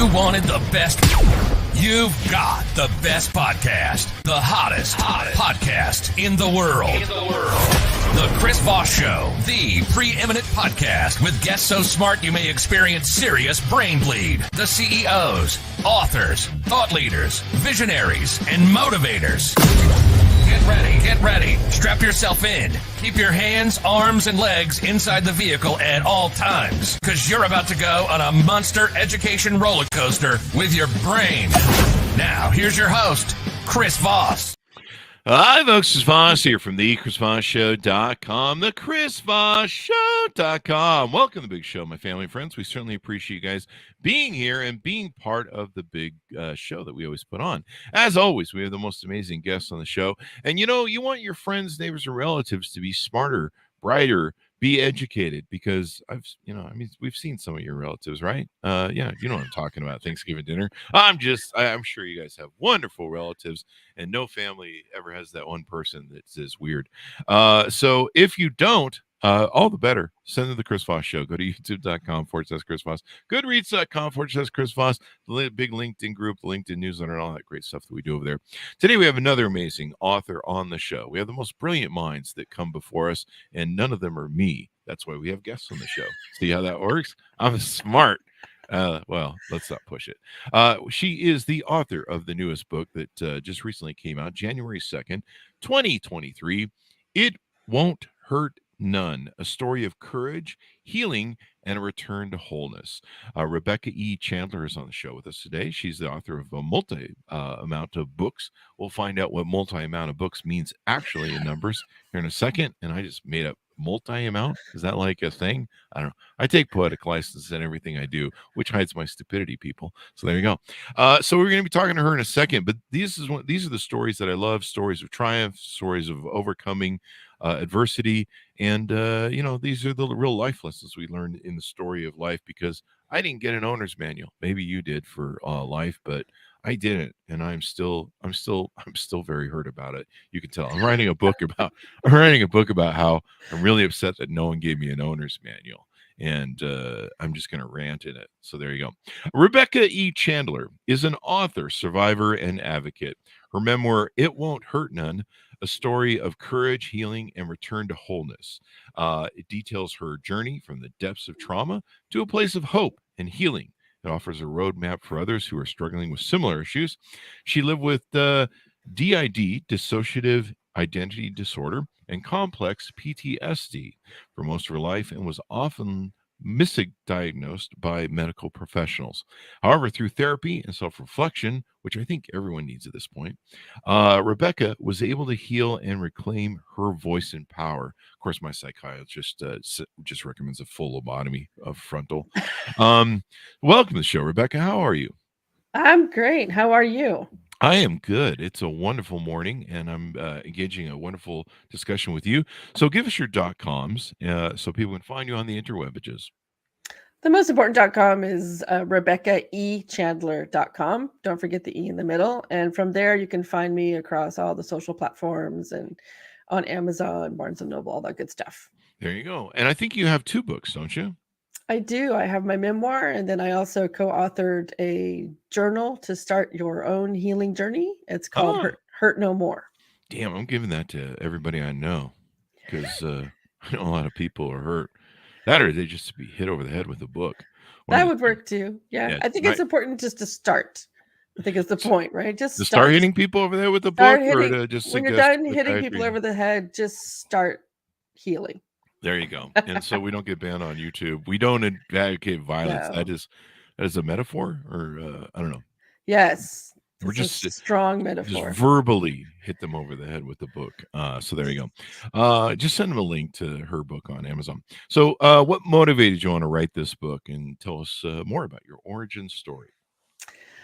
You wanted the best. You've got the best podcast, the hottest podcast in the world. The Chris Voss Show, the preeminent podcast with guests so smart you may experience serious brain bleed. The CEOs, authors, thought leaders, visionaries, and motivators. Get ready. Strap yourself in. Keep your hands, arms, and legs inside the vehicle at all times, because you're about to go on a monster education roller coaster with your brain. Now, here's your host, Chris Voss. Hi, folks. It's Voss here from the ChrisVossShow.com, the ChrisVossShow.com. Welcome to the big show, my family and friends. We certainly appreciate you guys being here and being part of the big show that we always put on. As always, we have the most amazing guests on the show. And, you want your friends, neighbors, and relatives to be smarter, brighter, be educated, because we've seen some of your relatives, right? You know what I'm talking about. Thanksgiving dinner. I'm sure you guys have wonderful relatives, and no family ever has that one person that's weird. So if you don't, all the better. Send to the Chris Voss Show. Go to youtube.com/Chris Voss, goodreads.com/Chris Voss, the big LinkedIn group, the LinkedIn newsletter, and all that great stuff that we do over there. Today, we have another amazing author on the show. We have the most brilliant minds that come before us, and none of them are me. That's why we have guests on the show. See how that works? I'm smart. Well, let's not push it. She is the author of the newest book that just recently came out, January 2nd, 2023. It Won't Hurt None, a story of courage, healing, and a return to wholeness. Rebecca E. Chandler is on the show with us today. She's the author of a multi-amount of books. We'll find out what multi-amount of books means actually in numbers here in a second. And I just made up multi-amount. Is that like a thing? I don't know. I take poetic license in everything I do, which hides my stupidity, people. So there you go. So we're going to be talking to her in a second. But these are the stories that I love: stories of triumph, stories of overcoming adversity. And, these are the real life lessons we learned in the story of life, because I didn't get an owner's manual. Maybe you did for life, but I didn't. And I'm still very hurt about it. You can tell I'm writing a book about how I'm really upset that no one gave me an owner's manual. And I'm just going to rant in it. So there you go. Rebecca E. Chandler is an author, survivor, and advocate. Her memoir, It Won't Hurt None, a story of courage, healing, and return to wholeness. It details her journey from the depths of trauma to a place of hope and healing. It offers a roadmap for others who are struggling with similar issues. She lived with DID, dissociative identity disorder, and complex PTSD for most of her life, and was often misdiagnosed by medical professionals. However, through therapy and self-reflection, which I think everyone needs at this point, Rebecca was able to heal and reclaim her voice and power. Of course, my psychiatrist just recommends a full lobotomy of frontal. Welcome to the show, Rebecca. How are you? I'm great. How are you? I am good. It's a wonderful morning, and I'm engaging a wonderful discussion with you. So give us your .coms so people can find you on the interwebages. The most important .com is RebeccaEChandler.com. Don't forget the E in the middle. And from there, you can find me across all the social platforms and on Amazon, Barnes & Noble, all that good stuff. There you go. And I think you have 2 books, don't you? I do. I have my memoir, and then I also co-authored a journal to start your own healing journey. It's called Hurt No More. Damn, I'm giving that to everybody I know, because I know a lot of people are hurt. That, or they just be hit over the head with a book. That would work too. Yeah. I think it's important just to start. I think is the point, right? Just start hitting people over the head with a book, or to just when you're done hitting people over the head, just start healing. There you go. And so we don't get banned on YouTube. We don't advocate violence. No. That is a metaphor, or I don't know. Yes. We're just a strong metaphor. Just verbally hit them over the head with the book. So there you go. Just send them a link to her book on Amazon. So what motivated you on to write this book, and tell us more about your origin story?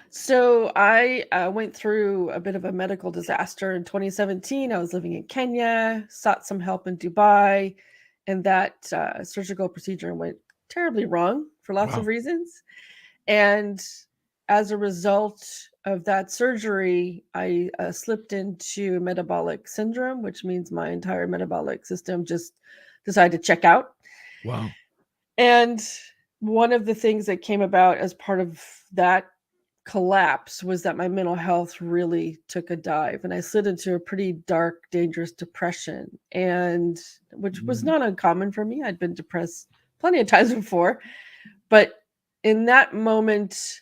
So I went through a bit of a medical disaster in 2017. I was living in Kenya, sought some help in Dubai, and that surgical procedure went terribly wrong for lots of reasons. And as a result of that surgery, I slipped into metabolic syndrome, which means my entire metabolic system just decided to check out. Wow. And one of the things that came about as part of that collapse was that my mental health really took a dive, and I slid into a pretty dark, dangerous depression, and which was not uncommon for me. I'd been depressed plenty of times before, but in that moment,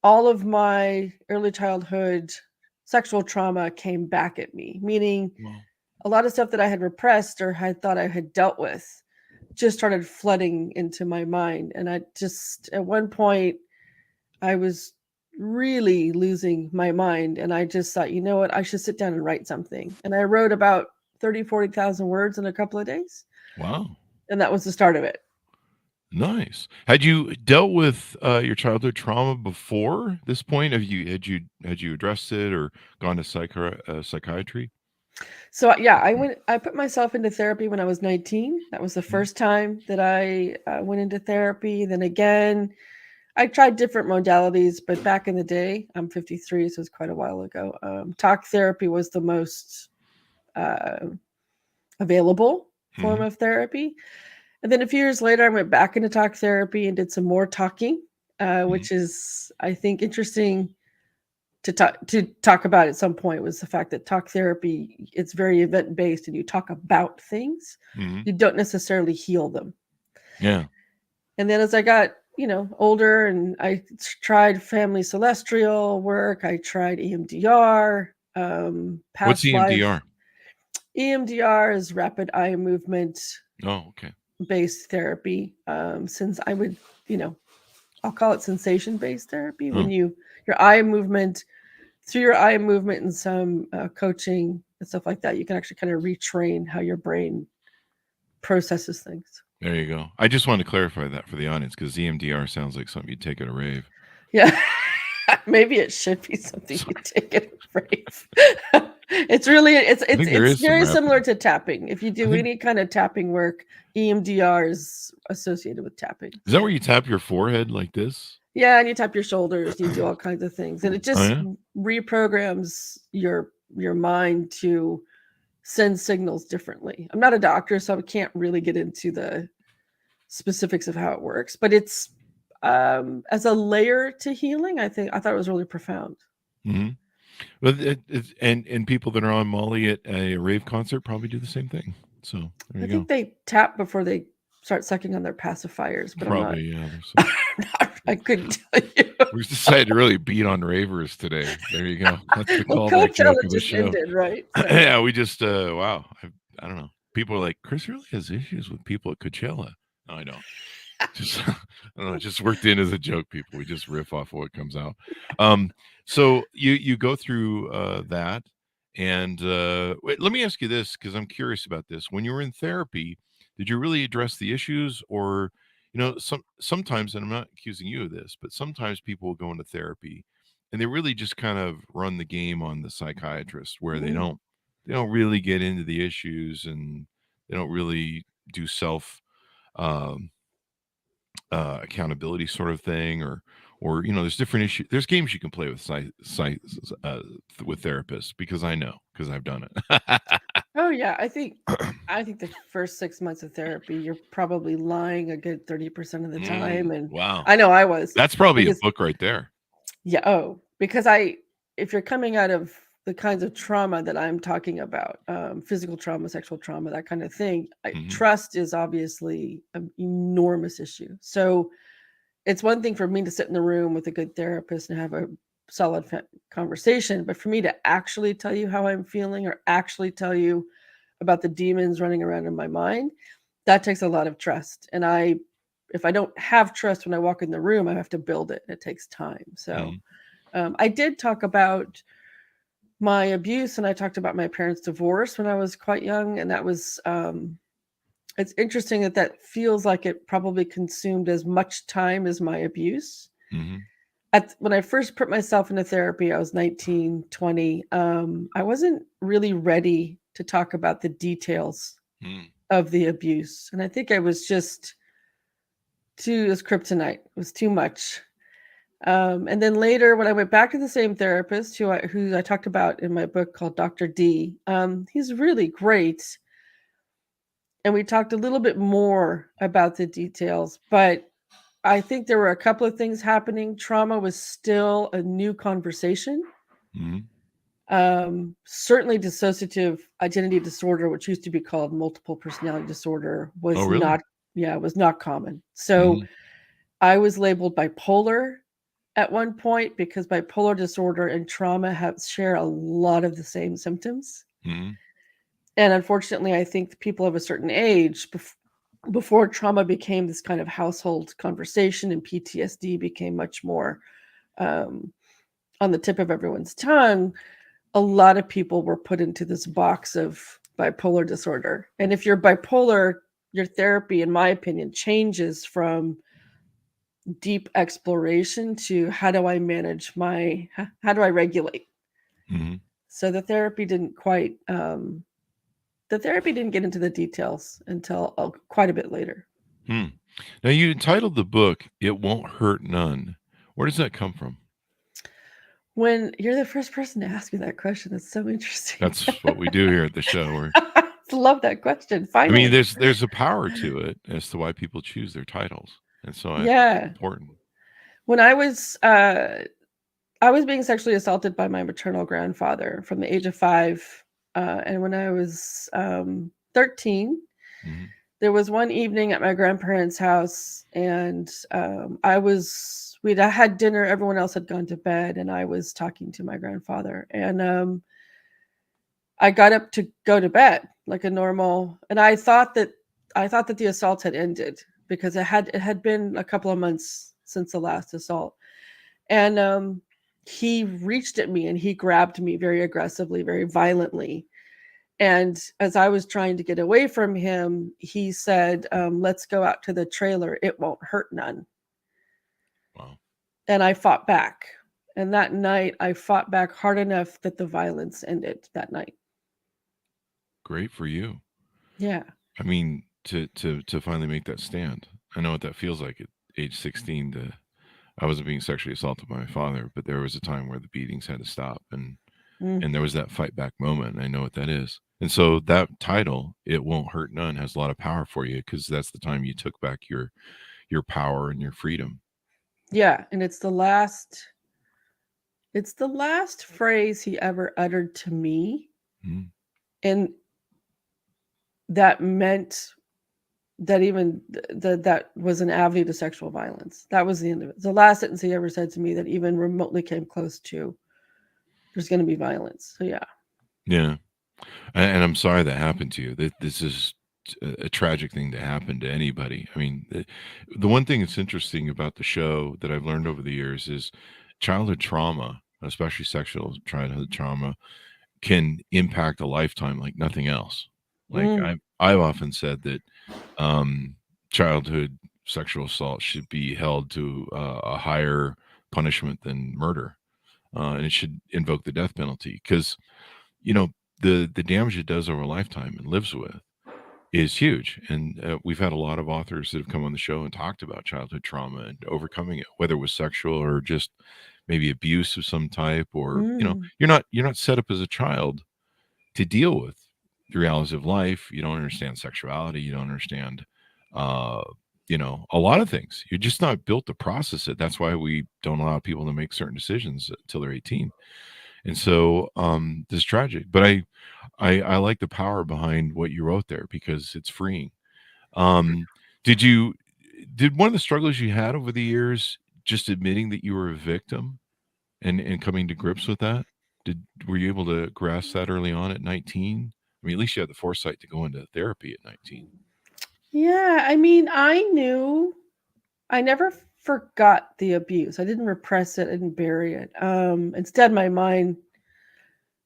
all of my early childhood sexual trauma came back at me, meaning Wow. a lot of stuff that I had repressed or had thought I had dealt with just started flooding into my mind. And I just, at one point, I was really losing my mind. And I just thought, you know what, I should sit down and write something. And I wrote about 40,000 words in a couple of days. Wow. And that was the start of it. Nice. Had you dealt with your childhood trauma before this point? Had you addressed it or gone to psychiatry? So yeah, I put myself into therapy when I was 19. That was the first time that I went into therapy. Then again, I tried different modalities, but back in the day, I'm 53, so it's quite a while ago. Talk therapy was the most available form of therapy. And then a few years later, I went back into talk therapy and did some more talking, which is, I think, interesting to talk about at some point. Was the fact that talk therapy, it's very event based, and you talk about things. You don't necessarily heal them. Yeah. And then as I got older, and I tried family celestial work, I tried EMDR. What's EMDR? EMDR is rapid eye movement Oh, okay. based therapy. Since I would, I'll call it sensation based therapy. When your eye movement, through your eye movement and some coaching and stuff like that, you can actually kind of retrain how your brain processes things. There you go. I just wanted to clarify that for the audience because EMDR sounds like something you'd take at a rave. Yeah. Maybe it should be something you take at a rave. It's very similar to tapping. If you do any kind of tapping work, EMDR is associated with tapping. Is that where you tap your forehead like this? Yeah, and you tap your shoulders, you do all kinds of things. And it just reprograms your mind to send signals differently. I'm not a doctor, so I can't really get into the specifics of how it works, but it's as a layer to healing, I thought it was really profound. Well, and people that are on Molly at a rave concert probably do the same thing. So there you go. I think they tap before they start sucking on their pacifiers, but probably, I couldn't tell you. We decided to really beat on ravers today. There you go. That's the Well, callback joke of the just show. ended, right? So. Yeah, we just wow. I don't know. People are like, Chris really has issues with people at Coachella. No, I don't. Just I don't know, it just worked in as a joke, people. We just riff off of what comes out. So you go through that, and wait, let me ask you this, because I'm curious about this. When you were in therapy, did you really address the issues, or sometimes, and I'm not accusing you of this, but sometimes people will go into therapy and they really just kind of run the game on the psychiatrist, where they don't really get into the issues, and they don't really do self accountability sort of thing, or there's different issues. There's games you can play with with therapists, because I've done it. Oh yeah, I think the first 6 months of therapy, you're probably lying a good 30% of the time, and wow, I know I was. That's probably a book right there. Yeah. Because if you're coming out of the kinds of trauma that I'm talking about, physical trauma, sexual trauma, that kind of thing, trust is obviously an enormous issue. So it's one thing for me to sit in the room with a good therapist and have a solid conversation, but for me to actually tell you how I'm feeling, or actually tell you about the demons running around in my mind, that takes a lot of trust. And if I don't have trust when I walk in the room, I have to build it. It takes time. So I did talk about my abuse, and I talked about my parents' divorce when I was quite young. And that was, it's interesting that feels like it probably consumed as much time as my abuse. When I first put myself into therapy, I was 19, 20. I wasn't really ready to talk about the details of the abuse. And I think I was just it was kryptonite. It was too much. And then later, when I went back to the same therapist who I talked about in my book called Dr. D, he's really great. And we talked a little bit more about the details, but I think there were a couple of things happening. Trauma was still a new conversation. Mhm. Certainly dissociative identity disorder, which used to be called multiple personality disorder, Oh, was really? not common. So Mhm. I was labeled bipolar at one point because bipolar disorder and trauma share a lot of the same symptoms. Mhm. And unfortunately, I think people of a certain age, before trauma became this kind of household conversation and PTSD became much more um, on the tip of everyone's tongue, a lot of people were put into this box of bipolar disorder. And if you're bipolar, your therapy, in my opinion, changes from deep exploration to how do I manage how do I regulate? Mhm. So the therapy didn't get into the details until quite a bit later. Hmm. Now you entitled the book "It Won't Hurt None." Where does that come from? When you're the first person to ask me that question, that's so interesting. That's what we do here at the show. Where Love that question. I mean, Finally. there's a power to it as to why people choose their titles, and so I think it's Yeah. important. When I was being sexually assaulted by my maternal grandfather from the age of 5. And when I was 13, Mhm. there was one evening at my grandparents' house, and we'd had dinner, everyone else had gone to bed, and I was talking to my grandfather. And I got up to go to bed like a normal, and I thought that the assault had ended because it had been a couple of months since the last assault. And he reached at me and he grabbed me very aggressively, very violently. And as I was trying to get away from him, he said, let's go out to the trailer. It won't hurt none. Wow, And I fought back. And that night, I fought back hard enough that the violence ended that night. great for you. Yeah. I mean, to finally make that stand. I know what that feels like at age 16. I wasn't being sexually assaulted by my father, but there was a time where the beatings had to stop, Mm. and there was that fight back moment. And I know what that is. And so that title, "It Won't Hurt None," has a lot of power for you because that's the time you took back your power and your freedom. Yeah. And it's the last phrase he ever uttered to me. Mhm. And that meant that even that was an avenue to sexual violence. That was the end of it. The last sentence he ever said to me that even remotely came close to there's going to be violence. So yeah. Yeah. And I'm sorry that happened to you. That this is a tragic thing to happen to anybody. I mean, the one thing that's interesting about the show that I've learned over the years is childhood trauma, especially sexual childhood trauma, can impact a lifetime like nothing else. Like Mm, I've often said that um, childhood sexual assault should be held to a higher punishment than murder, and it should invoke the death penalty because you know the damage it does over a lifetime and lives with is huge. And we've had a lot of authors that have come on the show and talked about childhood trauma and overcoming it, whether it was sexual or just maybe abuse of some type, or mm. you're not set up as a child to deal with the realities of life. You don't understand sexuality. You don't understand, uh, a lot of things. You're just not built to process it. That's why we don't allow people to make certain decisions until they're 18. And so this is tragic. But I like the power behind what you wrote there because it's freeing. Um, did you did one of the struggles you had over the years just admitting that you were a victim and coming to grips with that? Were you able to grasp that early on at 19? I mean, at least you had the foresight to go into therapy at 19. Yeah, I mean, I never forgot the abuse. I didn't repress it, I didn't bury it. Instead my mind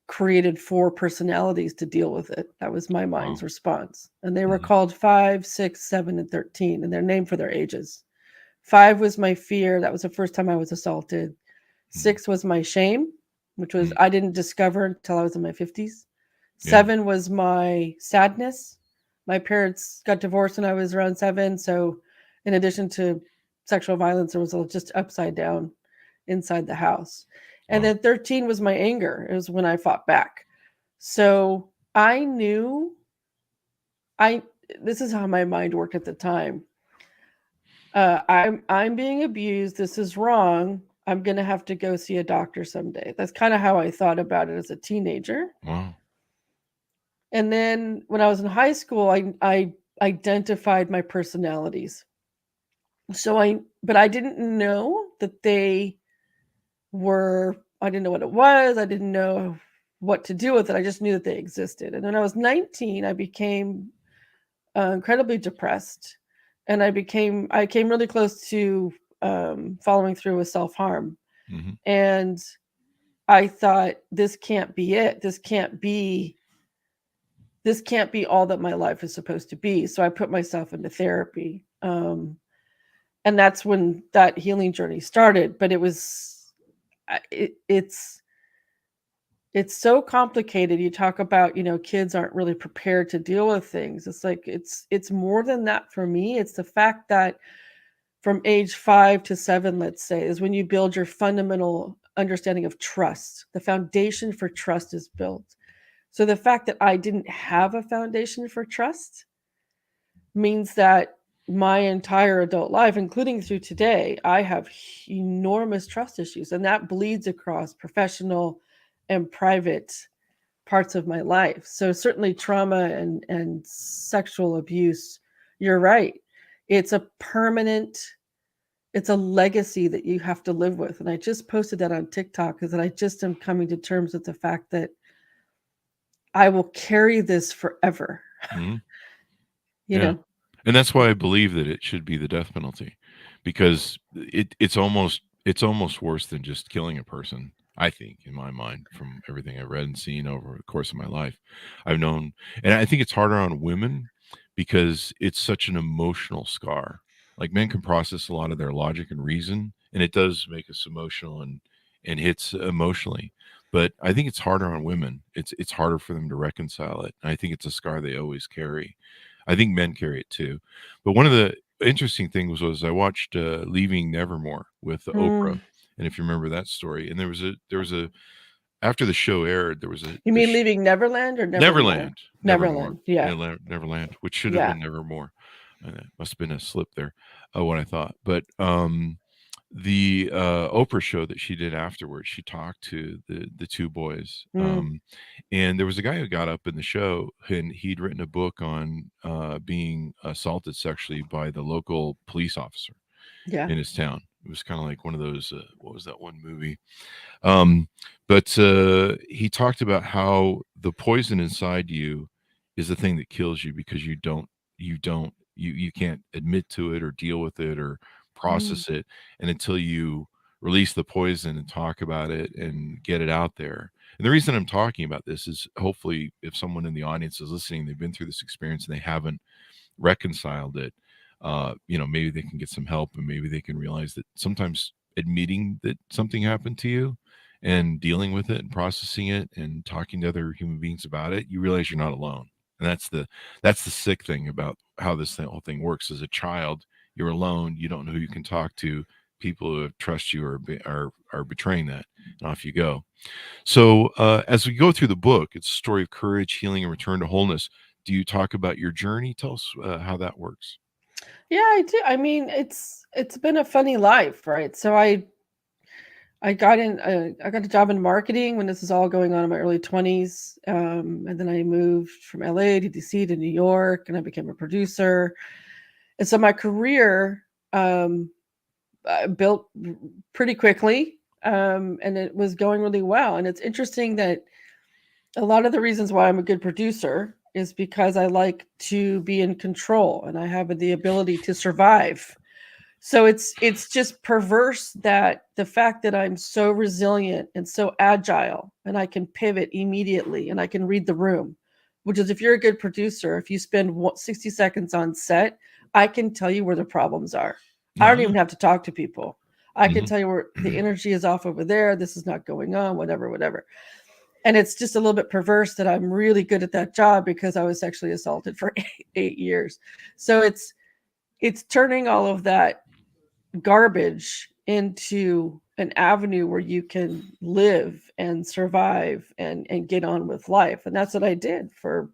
created 4 personalities to deal with it. That was my mind's Wow. response. And they were Mhm. called 5, 6, 7, and 13, and they're named for their ages. 5 was my fear. That was the first time I was assaulted. Mhm. 6 was my shame, which was Mhm. I didn't discover until I was in my 50s. Yeah. 7 was my sadness. My parents got divorced when I was around 7, so in addition to sexual violence, there was just upside down inside the house. And Wow. then 13 was my anger. It was when I fought back. So I knew I this is how my mind worked at the time. I'm being abused. This is wrong. I'm gonna have to go see a doctor someday. That's kind of how I thought about it as a teenager. Wow. And then when I was in high school, I identified my personalities. But I didn't know that they were. I didn't know what it was. I didn't know what to do with it. I just knew that they existed. And when I was 19, I became incredibly depressed, and I came really close to following through with self-harm. Hmm. And I thought, this can't be it. This can't be all that my life is supposed to be. So I put myself into therapy. And that's when that healing journey started. But it's so complicated. You talk about, kids aren't really prepared to deal with things. It's like it's more than that for me. It's the fact that from age 5 to 7, let's say, is when you build your fundamental understanding of trust. The foundation for trust is built. So the fact that I didn't have a foundation for trust means that my entire adult life, including through today, I have enormous trust issues, and that bleeds across professional and private parts of my life. So certainly trauma and sexual abuse, you're right. It's a permanent, it's a legacy that you have to live with. And I just posted that on TikTok, because I just am coming to terms with the fact that I will carry this forever. Hmm. You Yeah. know, And that's why I believe that it should be the death penalty, because it's almost worse than just killing a person. I think, in my mind, from everything I've read and seen over the course of my life, I've known, and I think it's harder on women because it's such an emotional scar. Like, men can process a lot of their logic and reason, and it does make us emotional and hits emotionally. But I think it's harder on women. It's harder for them to reconcile it. And I think it's a scar they always carry. I think men carry it too. But one of the interesting things was I watched Leaving Nevermore with Oprah, Mm. and if you remember that story, and there was a after the show aired, there was You mean Leaving Neverland or Nevermore? Nevermore, Neverland. Yeah. Neverland, which should have Yeah. been Nevermore. Must have been a slip there, what I thought. But the Oprah show that she did afterwards, she talked to the two boys, Mm. and there was a guy who got up in the show, and he'd written a book on being assaulted sexually by the local police officer Yeah. in his town. It was kind of like one of those. What was that one movie? Um, but he talked about how the poison inside you is the thing that kills you, because you can't admit to it or deal with it or Mm. process it, and until you release the poison and talk about it and get it out there. And the reason I'm talking about this is, hopefully, if someone in the audience is listening, they've been through this experience and they haven't reconciled it, maybe they can get some help, and maybe they can realize that sometimes admitting that something happened to you and dealing with it and processing it and talking to other human beings about it, you realize you're not alone. And that's the sick thing about how whole thing works. As a child, you're alone. You don't know who you can talk to. People who trust you are betraying that, and off you go. So as we go through the book, it's a story of courage, healing, and return to wholeness. Do you talk about your journey? Tell us how that works. Yeah, I do. I mean, it's been a funny life, right? So I got I got a job in marketing when this was all going on in my early 20s. And then I moved from LA to DC to New York, and I became a producer. And so my career built pretty quickly, and it was going really well. And it's interesting that a lot of the reasons why I'm a good producer is because I like to be in control, and I have the ability to survive. So it's just perverse that the fact that I'm so resilient and so agile, and I can pivot immediately, and I can read the room, which is, if you're a good producer, if you spend 60 seconds on set, I can tell you where the problems are. I don't Uh-huh. even have to talk to people. I can Mhm. tell you where the energy is off over there. This is not going on, whatever. And it's just a little bit perverse that I'm really good at that job because I was sexually assaulted for 8 years. So it's turning all of that garbage into an avenue where you can live and survive and get on with life. And that's what I did for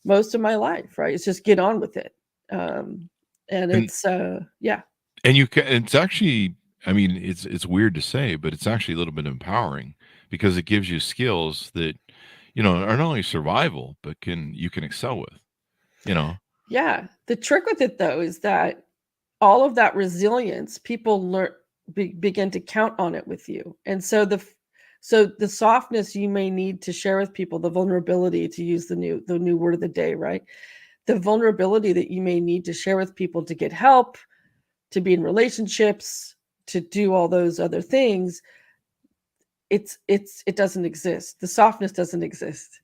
most of my life, right? It's just get on with it. And And it's yeah. And it's actually, I mean, it's weird to say, but it's actually a little bit empowering because it gives you skills that, are not only survival, but you can excel with, you know. Yeah. The trick with it though is that all of that resilience, people begin to count on it with you. And so the softness you may need to share with people, the vulnerability, to use the new word of the day, right? The vulnerability that you may need to share with people to get help, to be in relationships, to do all those other things, it doesn't exist. The softness doesn't exist.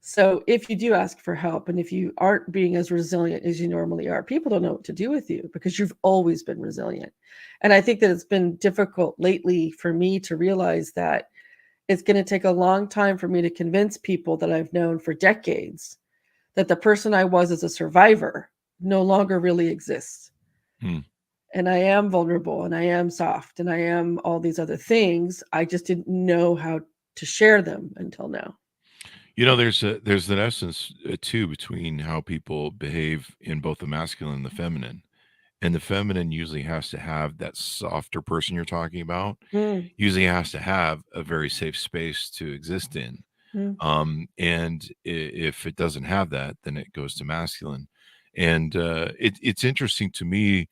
So if you do ask for help and if you aren't being as resilient as you normally are, people don't know what to do with you because you've always been resilient. And I think that it's been difficult lately for me to realize that it's going to take a long time for me to convince people that I've known for decades that the person I was as a survivor no longer really exists. Hmm. And I am vulnerable and I am soft and I am all these other things. I just didn't know how to share them until now. There's an essence too between how people behave in both the masculine and the feminine. And the feminine usually has to have that softer person you're talking about, Mm, usually has to have a very safe space to exist in. mm, And if it doesn't have that, then it goes to masculine. And it's interesting to me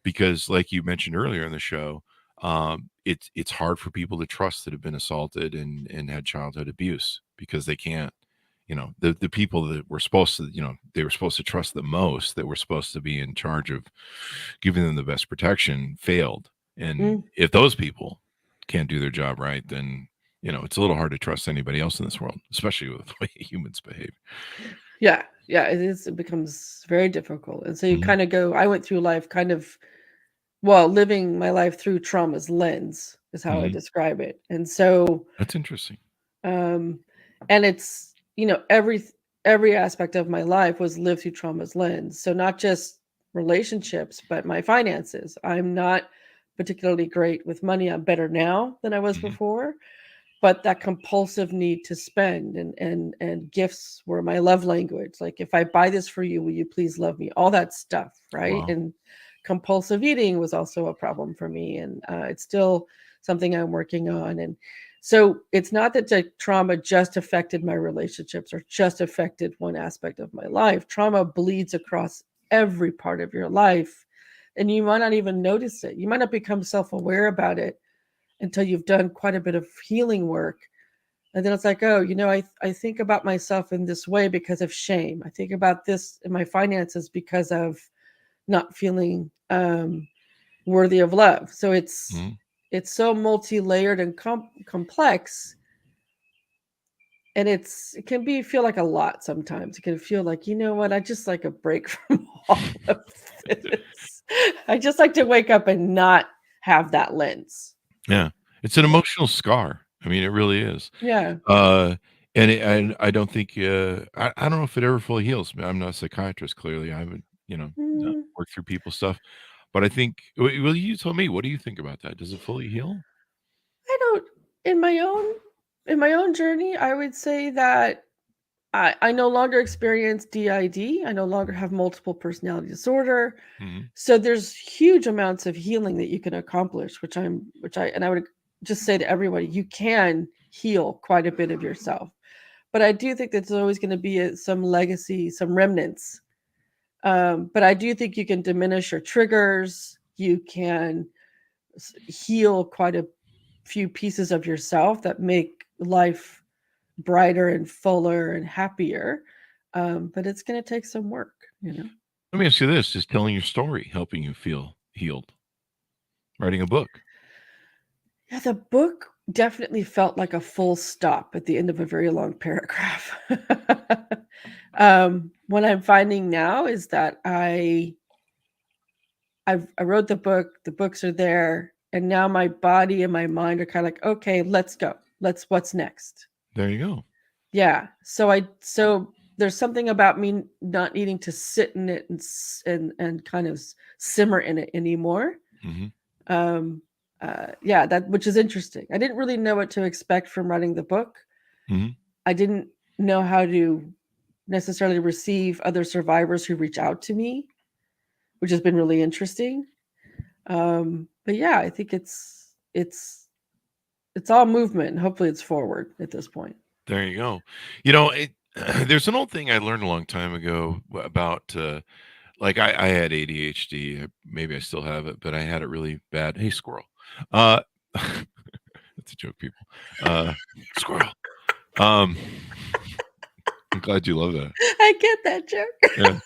because, like you mentioned earlier in the show, it's hard for people to trust that have been assaulted and had childhood abuse because they can't. The people that were supposed to, they were supposed to trust the most, that were supposed to be in charge of giving them the best protection, failed. And mm. if those people can't do their job right, then it's a little hard to trust anybody else in this world, especially with the way humans behave. Yeah, yeah, it is. It becomes very difficult. And so you Mhm, kind of I went through life kind of, well, living my life through trauma's lens is how I mhm. describe it. And so, That's interesting. um, and it's, every aspect of my life was lived through trauma's lens. So not just relationships, but my finances. I'm not particularly great with money. I'm better now than I was Mhm, before. But that compulsive need to spend, and gifts were my love language. Like, if I buy this for you, will you please love me? All that stuff, right? wow. And compulsive eating was also a problem for me, and it's still something I'm working on. And so it's not that the trauma just affected my relationships or just affected one aspect of my life. Trauma bleeds across every part of your life, and you might not even notice it. You might not become self-aware about it until you've done quite a bit of healing work. And then it's like, oh, I think about myself in this way because of shame. I think about this in my finances because of not feeling worthy of love. So Mhm. it's so multi-layered and complex, and it can feel like a lot sometimes. It can feel like, what, I just like a break from all of this. I just like to wake up and not have that lens. Yeah. It's an Yeah. emotional scar. I mean, it really is. Yeah. Uh, and I don't think, I don't know if it ever fully heals. I'm not a psychiatrist, clearly. I haven't, Mm. worked through people's stuff. But I think, well, you tell me, what do you think about that? Does it fully heal? I don't in my own journey, I would say that I no longer experience DID. I no longer have multiple personality disorder. Mhm. So there's huge amounts of healing that you can accomplish, and I would just say to everybody, you can heal quite a bit of yourself. But I do think that there's always going to be some legacy, some remnants. But I do think you can diminish your triggers. You can heal quite a few pieces of yourself that make life brighter and fuller and happier. But it's going to take some work. Let me ask you this: is telling your story helping you feel healed? Writing a book? Yeah, the book definitely felt like a full stop at the end of a very long paragraph. What I'm finding now is that I wrote the book, the books are there, and now my body and my mind are kind of like, okay, let's go. What's next? There you go. Yeah. So there's something about me not needing to sit in it and kind of simmer in it anymore. Mhm, Um yeah, that which is interesting. I didn't really know what to expect from writing the book. mhm. I didn't know how to necessarily receive other survivors who reach out to me, which has been really interesting. But yeah, I think it's all movement, and hopefully it's forward at this point. There you go. There's an old thing I learned a long time ago about like I had ADHD. Maybe I still have it, but I had it really bad. Hey, squirrel. Uh, that's a joke, people. Squirrel. Um, I'm glad you love that. I get that joke. Yeah.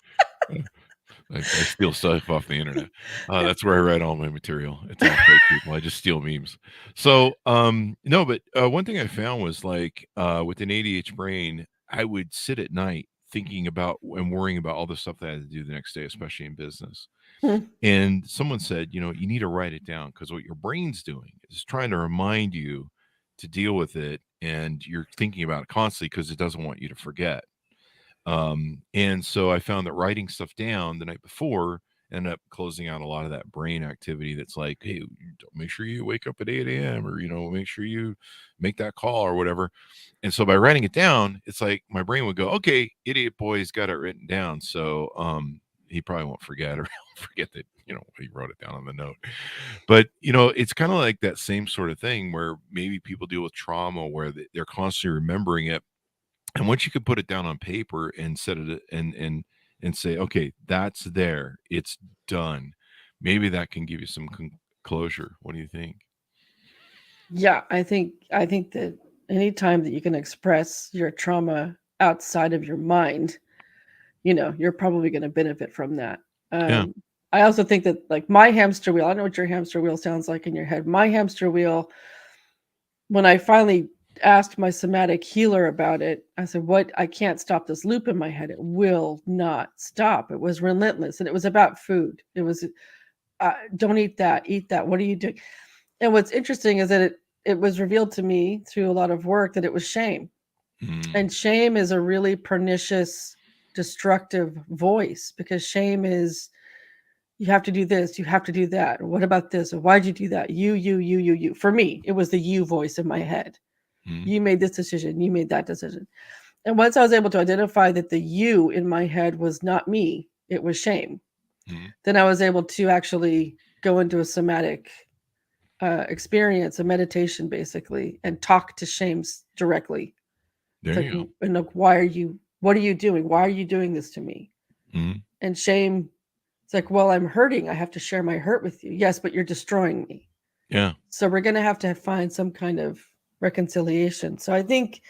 I steal stuff off the internet. That's where I write all my material. It's all fake, people. I just steal memes. So, no, but one thing I found was like with an ADHD brain, I would sit at night thinking about and worrying about all the stuff that I had to do the next day, especially in business. And someone said, you need to write it down because what your brain's doing is trying to remind you to deal with it, and you're thinking about it constantly because it doesn't want you to forget. And so I found that writing stuff down the night before ended up closing out a lot of that brain activity that's like, hey, make sure you wake up at 8 a.m. or, make sure you make that call or whatever. And so by writing it down, it's like my brain would go, okay, idiot boy's got it written down. So he probably won't forget, or he'll forget that, he wrote it down on the note. But, it's kind of like that same sort of thing where maybe people deal with trauma where they're constantly remembering it. And once you could put it down on paper and set it and say, okay, that's there, it's done. Maybe that can give you some closure. What do you think? Yeah, I think that anytime that you can express your trauma outside of your mind, you're probably going to benefit from that. Yeah. I also think that like my hamster wheel, I don't know what your hamster wheel sounds like in your head. My hamster wheel, when I finally asked my somatic healer about it, I said, I can't stop this loop in my head. It will not stop. It was relentless. And it was about food. It was, don't eat that, eat that. What are you doing? And what's interesting is that it was revealed to me through a lot of work that it was shame. And shame is a really pernicious, destructive voice, because shame is, you have to do this, you have to do that. Or what about this? Or why'd you do that? You. For me, it was the you voice in my head. You made this decision, you made that decision. And once I was able to identify that the you in my head was not me, it was shame, then I was able to actually go into a somatic experience, a meditation basically, and talk to shame directly. There you go. And look, what are you doing? Why are you doing this to me? And shame, it's like, well, I'm hurting. I have to share my hurt with you. Yes, but you're destroying me. Yeah. So we're going to have to find some kind of reconciliation. So I think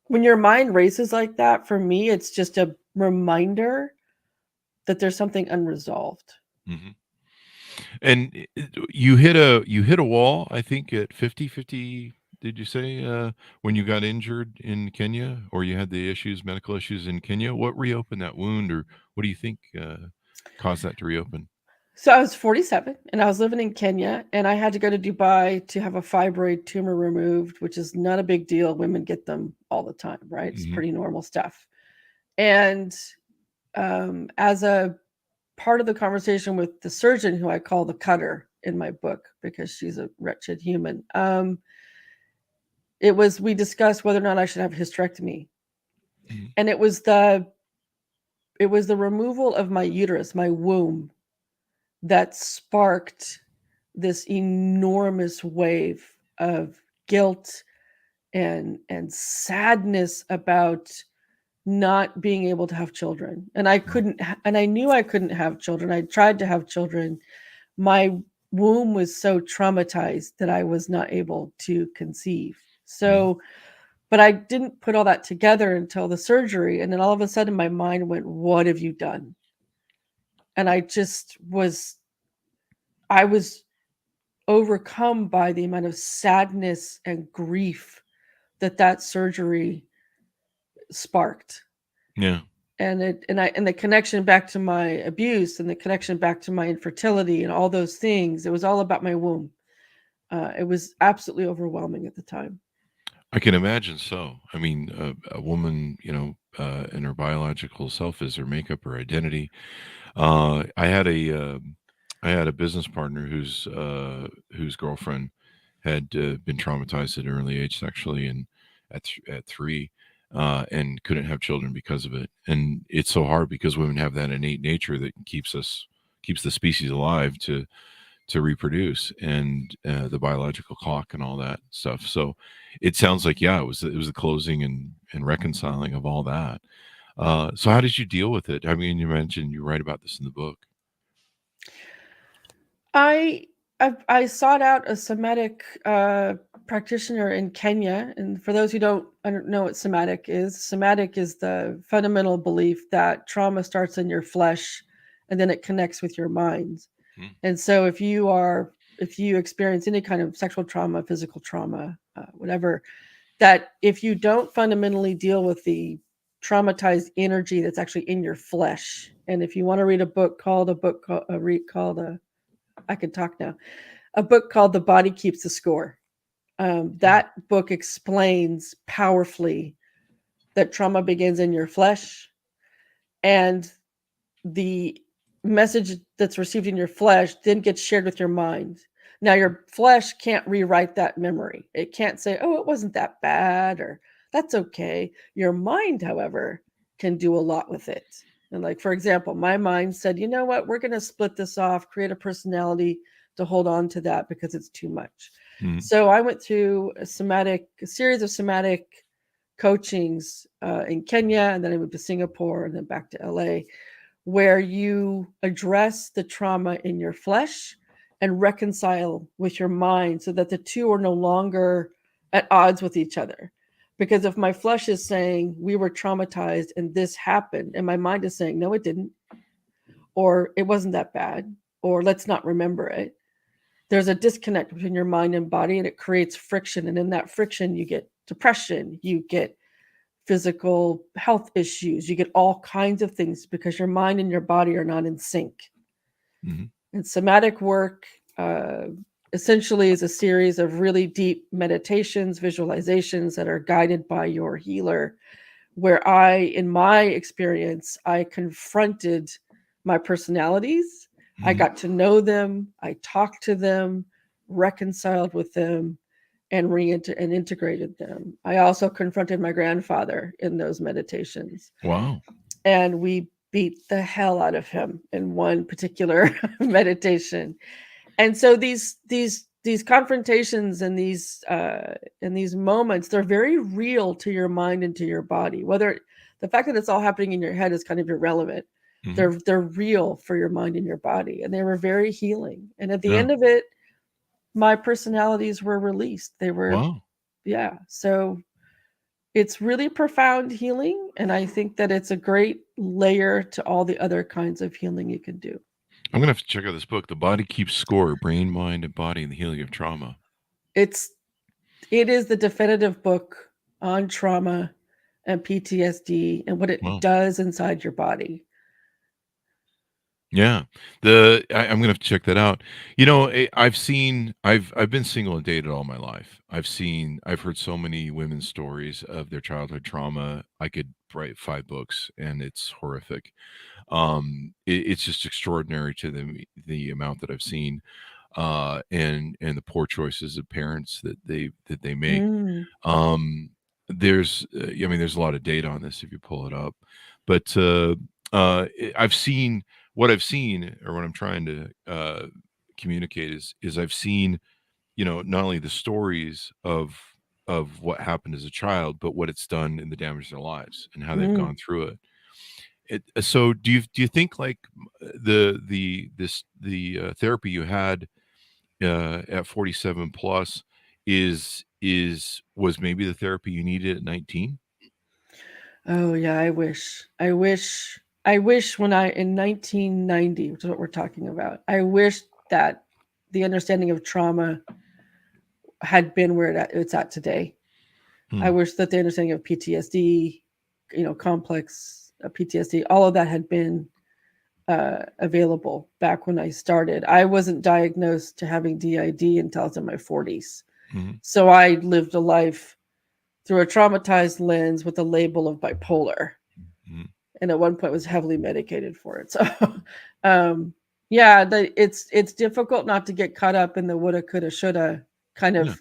when your mind races like that, for me, it's just a reminder that there's something unresolved. And you hit a wall, I think, at 50. Did you say when you got injured in Kenya, or you had the medical issues in Kenya? What reopened that wound, or what do you think caused that to reopen? So I was 47 and I was living in Kenya, and I had to go to Dubai to have a fibroid tumor removed, which is not a big deal. Women get them all the time, right? It's pretty normal stuff. And as a part of the conversation with the surgeon, who I call the cutter in my book because she's a wretched human, we discussed whether or not I should have a hysterectomy. And it was the removal of my uterus, my womb, that sparked this enormous wave of guilt and sadness about not being able to have children. And I knew I couldn't have children. I tried to have children. My womb was so traumatized that I was not able to conceive. So, but I didn't put all that together until the surgery. And then all of a sudden my mind went, what have you done? And I was overcome by the amount of sadness and grief that surgery sparked. Yeah. And the connection back to my abuse and the connection back to my infertility and all those things, it was all about my womb. It was absolutely overwhelming at the time. I can imagine so. I mean, a woman, and her biological self is her makeup, her identity. I had a business partner whose girlfriend had been traumatized at an early age sexually, and at 3, and couldn't have children because of it. And it's so hard because women have that innate nature that keeps the species alive to to reproduce, and the biological clock and all that stuff. So it sounds like, yeah, it was the closing and reconciling of all that. So how did you deal with it? I mean, you mentioned you write about this in the book. I sought out a somatic practitioner in Kenya, and for those who don't know what somatic is the fundamental belief that trauma starts in your flesh, and then it connects with your mind. Hmm. And so if you experience any kind of sexual trauma, physical trauma, whatever, that if you don't fundamentally deal with the traumatized energy that's actually in your flesh, and if you want to read a book called I can talk now, a book called The Body Keeps the Score. That book explains powerfully that trauma begins in your flesh, and the message that's received in your flesh then gets shared with your mind. Now, your flesh can't rewrite that memory. It can't say, oh, it wasn't that bad, or that's okay. Your mind, however, can do a lot with it. And, like, for example, my mind said, you know what, we're going to split this off, create a personality to hold on to that because it's too much. Hmm. So I went through a series of somatic coachings in Kenya, and then I moved to Singapore and then back to LA, where you address the trauma in your flesh and reconcile with your mind so that the two are no longer at odds with each other. Because if my flesh is saying we were traumatized and this happened, and my mind is saying, no, it didn't, or it wasn't that bad, or let's not remember it, there's a disconnect between your mind and body, and it creates friction. And in that friction, you get depression, you get physical health issues, you get all kinds of things because your mind and your body are not in sync. Mm-hmm. And somatic work essentially is a series of really deep meditations, visualizations that are guided by your healer, where in my experience, I confronted my personalities. I got to know them, I talked to them, reconciled with them, and integrated them. I also confronted my grandfather in those meditations. Wow. And we beat the hell out of him in one particular meditation. And so these confrontations and these moments, they're very real to your mind and to your body. Whether the fact that it's all happening in your head is kind of irrelevant. Mm-hmm. They're real for your mind and your body, and they were very healing. And at the Yeah. end of it, my personalities were released. They were, Wow. yeah. So it's really profound healing, and I think that it's a great layer to all the other kinds of healing you can do. I'm gonna have to check out this book, The Body Keeps Score: Brain, Mind, and Body in the Healing of Trauma. It is the definitive book on trauma and PTSD and what it Wow. does inside your body. Yeah, I'm gonna have to check that out. I've been single and dated all my life. I've heard so many women's stories of their childhood trauma. I could write 5 books, and it's horrific. It's just extraordinary to the amount that I've seen, and the poor choices of parents that they make. Mm. There's a lot of data on this if you pull it up, but I've seen what I've seen, or what I'm trying to communicate is I've seen, not only the stories of what happened as a child, but what it's done in the damage to their lives and how they've Mm. gone through it. So do you think, like, the therapy you had at 47 plus was maybe the therapy you needed at 19? Oh yeah, I wish when in 1990, which is what we're talking about, I wish that the understanding of trauma had been where it's at today. I Hmm. wish that the understanding of PTSD, complex PTSD, all of that had been available back when I started. I wasn't diagnosed to having DID until I was in my 40s. Hmm. So I lived a life through a traumatized lens with a label of bipolar. Hmm. And at one point was heavily medicated for it. So yeah, it's difficult not to get caught up in the woulda, coulda, shoulda kind Yeah. of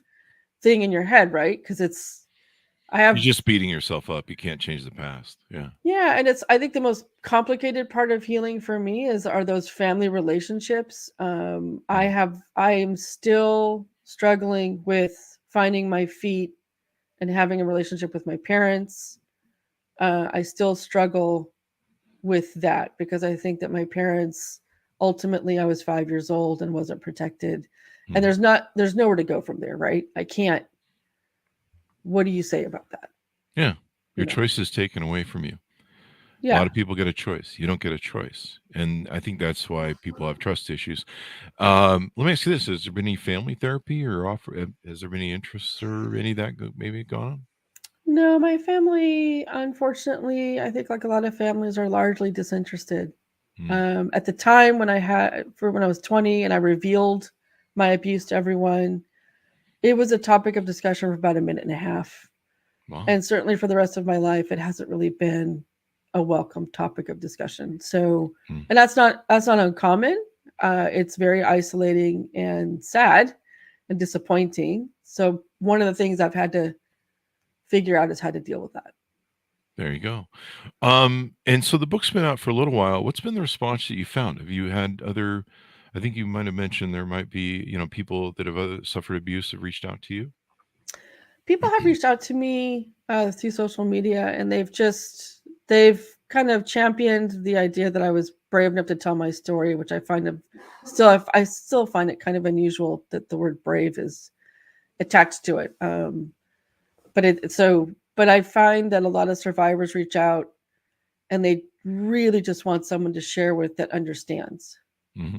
thing in your head, right? Because I have, You're just beating yourself up. You can't change the past. Yeah. yeah, and it's, I think the most complicated part of healing for me are those family relationships. Mm. I am still struggling with finding my feet and having a relationship with my parents. I still struggle with that because I think that my parents, ultimately, I was 5 years old and wasn't protected, and Mm. there's nowhere to go from there, right? I can't. What do you say about that? Yeah. You Your know? choice is taken away from you. A lot Yeah. of people get a choice. You don't get a choice. And I think that's why people have trust issues. Let me ask you this. Has there been any family therapy or offer? Has there been any interest or any of that maybe gone on? No, my family, unfortunately, I think like a lot of families are largely disinterested. Mm. At the time when I was 20 and I revealed my abuse to everyone, it was a topic of discussion for about a minute and a half. Wow. And certainly for the rest of my life, it hasn't really been a welcome topic of discussion. So, Mm. and that's not uncommon. It's very isolating and sad and disappointing. So one of the things I've had to figure out is how to deal with that. There you go. And so the book's been out for a little while. What's been the response that you found? Have you had other, I think you might have mentioned there might be, people that have suffered abuse have reached out to you. People have reached out to me through social media, and they've kind of championed the idea that I was brave enough to tell my story, which I still find it kind of unusual that the word brave is attached to it. But I find that a lot of survivors reach out and they really just want someone to share with that understands. Hmm.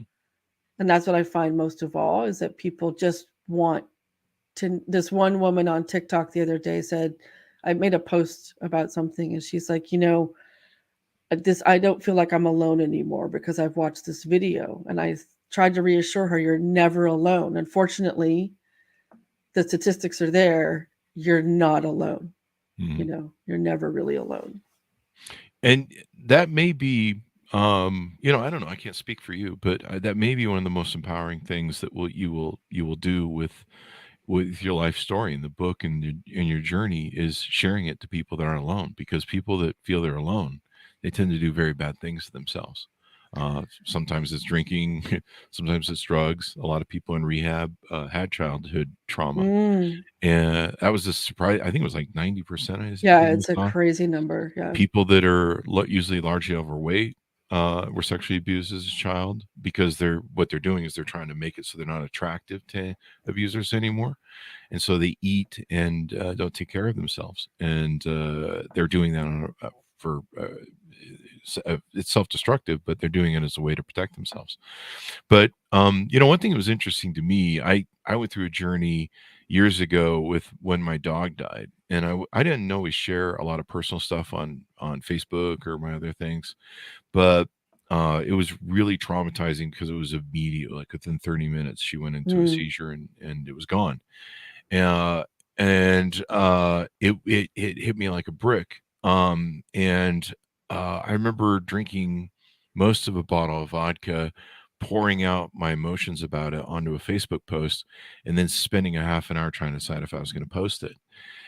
And that's what I find most of all is that people just want to. This one woman on TikTok the other day said, I made a post about something and she's like, this, I don't feel like I'm alone anymore because I've watched this video. And I tried to reassure her, you're never alone. Unfortunately, the statistics are there. You're not alone. Hmm. You're never really alone. And that may be, I don't know. I can't speak for you, but that may be one of the most empowering things that you will do with your life story in the book and your journey is sharing it to people that aren't alone, because people that feel they're alone, they tend to do very bad things to themselves. Sometimes it's drinking, sometimes it's drugs. A lot of people in rehab had childhood trauma, Mm. and that was a surprise. I think it was like 90%. I Yeah, believe it's a I saw crazy number. Yeah. people that are usually largely overweight were sexually abused as a child, because what they're doing is they're trying to make it so they're not attractive to abusers anymore, and so they eat and don't take care of themselves, and they're doing that for it's self-destructive, but they're doing it as a way to protect themselves. But one thing that was interesting to me, I went through a journey years ago with when my dog died, and I didn't always share a lot of personal stuff on Facebook or my other things, but it was really traumatizing because it was immediate. Like within 30 minutes, she went into a Mm. seizure and it was gone. Uh, and it hit me like a brick. And I remember drinking most of a bottle of vodka, pouring out my emotions about it onto a Facebook post, and then spending a half an hour trying to decide if I was going to post it,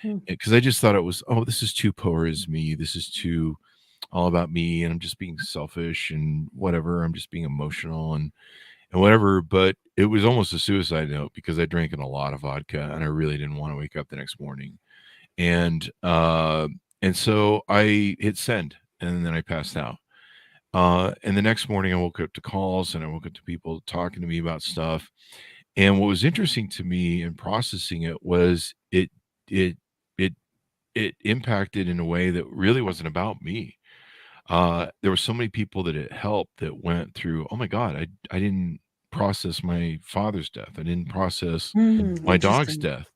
Mm. because I just thought it was, oh, this is too poor as me. This is too all about me, and I'm just being selfish and whatever. I'm just being emotional and whatever. But it was almost a suicide note because I drank in a lot of vodka and I really didn't want to wake up the next morning. And and so I hit send and then I passed out. And the next morning I woke up to calls and I woke up to people talking to me about stuff. And what was interesting to me in processing it was it it it impacted in a way that really wasn't about me. There were so many people that it helped that went through, oh my God, I didn't process my father's death. I didn't process Mm. my dog's Interesting. death.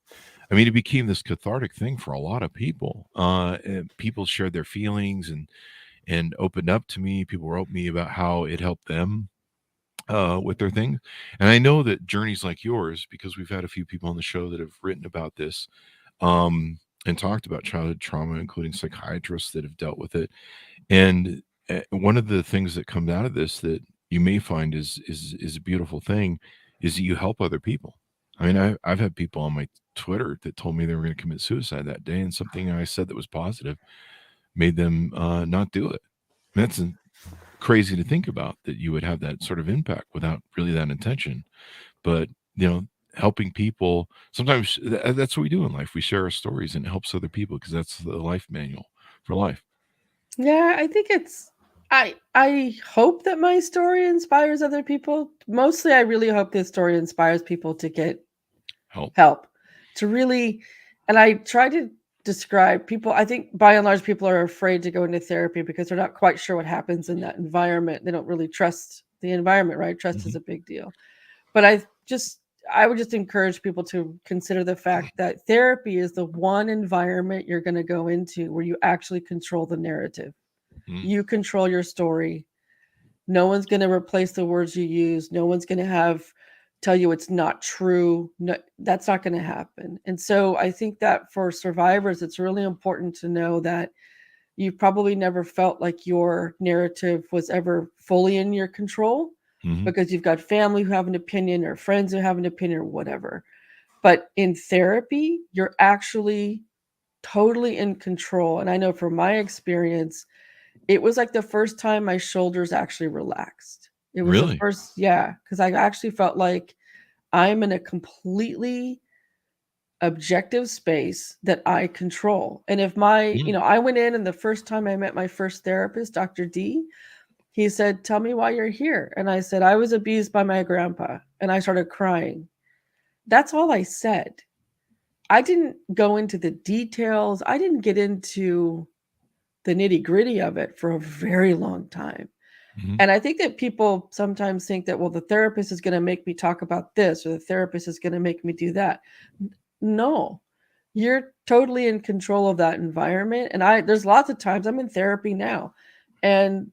I mean, it became this cathartic thing for a lot of people. And people shared their feelings and opened up to me. People wrote me about how it helped them with their things. And I know that journeys like yours, because we've had a few people on the show that have written about this, and talked about childhood trauma, including psychiatrists that have dealt with it. And one of the things that comes out of this that you may find is a beautiful thing is that you help other people. I mean, I've had people on my Twitter that told me they were going to commit suicide that day, and something I said that was positive made them not do it. That's crazy to think about, that you would have that sort of impact without really that intention. But helping people, sometimes that's what we do in life. We share our stories, and it helps other people, because that's the life manual for life. Yeah, I think it's I hope that my story inspires other people. Mostly I really hope this story inspires people to get Help. help. To really, and I try to describe people, I think by and large people are afraid to go into therapy because they're not quite sure what happens in that environment. They don't really trust the environment, right? Trust is Hmm. a big deal. But I would just encourage people to consider the fact that therapy is the one environment you're going to go into where you actually control the narrative. Mm. You control your story. No one's going to replace the words you use. No one's going to tell you it's not true. No, that's not going to happen. And so I think that for survivors, it's really important to know that you've probably never felt like your narrative was ever fully in your control, Hmm. because you've got family who have an opinion or friends who have an opinion or whatever. But in therapy, you're actually totally in control. And I know from my experience, it was like the first time my shoulders actually relaxed. It was the Really? first, yeah, because I actually felt like I'm in a completely objective space that I control. And if Mm. I went in and the first time I met my first therapist, Dr. D, he said, "Tell me why you're here." And I said, "I was abused by my grandpa." And I started crying. That's all I said. I didn't go into the details. I didn't get into the nitty gritty of it for a very long time. Hmm. And I think that people sometimes think that, well, the therapist is going to make me talk about this or the therapist is going to make me do that. No, you're totally in control of that environment. And there's lots of times I'm in therapy now. And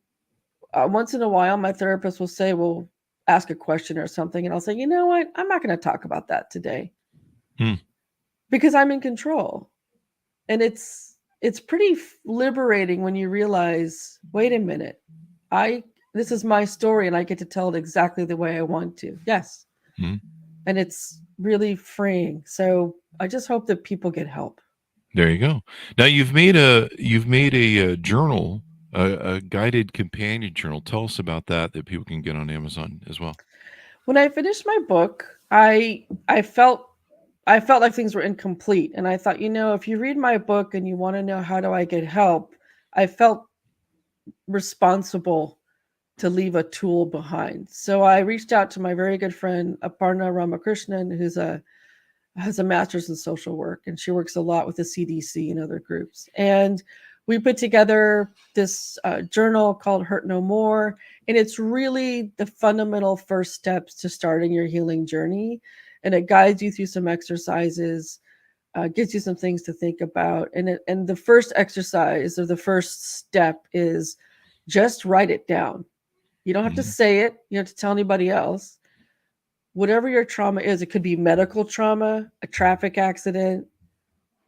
once in a while, my therapist will say, well, ask a question or something. And I'll say, you know what? I'm not going to talk about that today Hmm. because I'm in control. And it's pretty liberating when you realize, wait a minute, I this is my story and I get to tell it exactly the way I want to. Yes. Hmm. And it's really freeing. So I just hope that people get help. There you go. Now you've made a journal, a guided companion journal. Tell us about that people can get on Amazon as well. When I finished my book, I felt like things were incomplete. And I thought, if you read my book and you want to know how do I get help, I felt responsible to leave a tool behind. So I reached out to my very good friend Aparna Ramakrishnan, who's has a master's in social work, and she works a lot with the CDC and other groups. And we put together this journal called Hurt No More, and it's really the fundamental first steps to starting your healing journey. And it guides you through some exercises, gives you some things to think about. And the first exercise or the first step is just write it down. You don't have to Hmm. say it. You don't have to tell anybody else. Whatever your trauma is, it could be medical trauma, a traffic accident,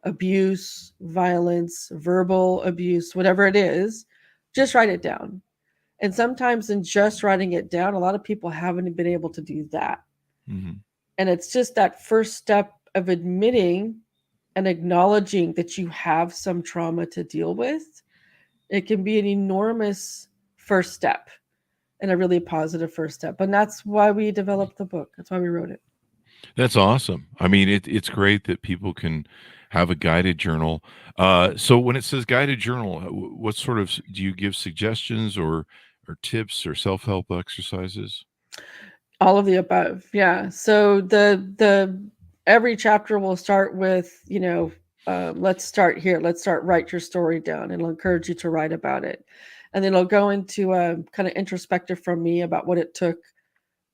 abuse, violence, verbal abuse, whatever it is, just write it down. And sometimes in just writing it down, a lot of people haven't been able to do that. Hmm. And it's just that first step of admitting and acknowledging that you have some trauma to deal with. It can be an enormous first step and a really positive first step. And that's why we developed the book. That's why we wrote it. That's awesome. I mean, it's great that people can have a guided journal. So when it says guided journal, what sort of do you give suggestions or tips or self help exercises? All of the above. Yeah. So the every chapter will start with, let's start here. Let's start write your story down, and it'll encourage you to write about it. And then it'll go into a kind of introspective from me about what it took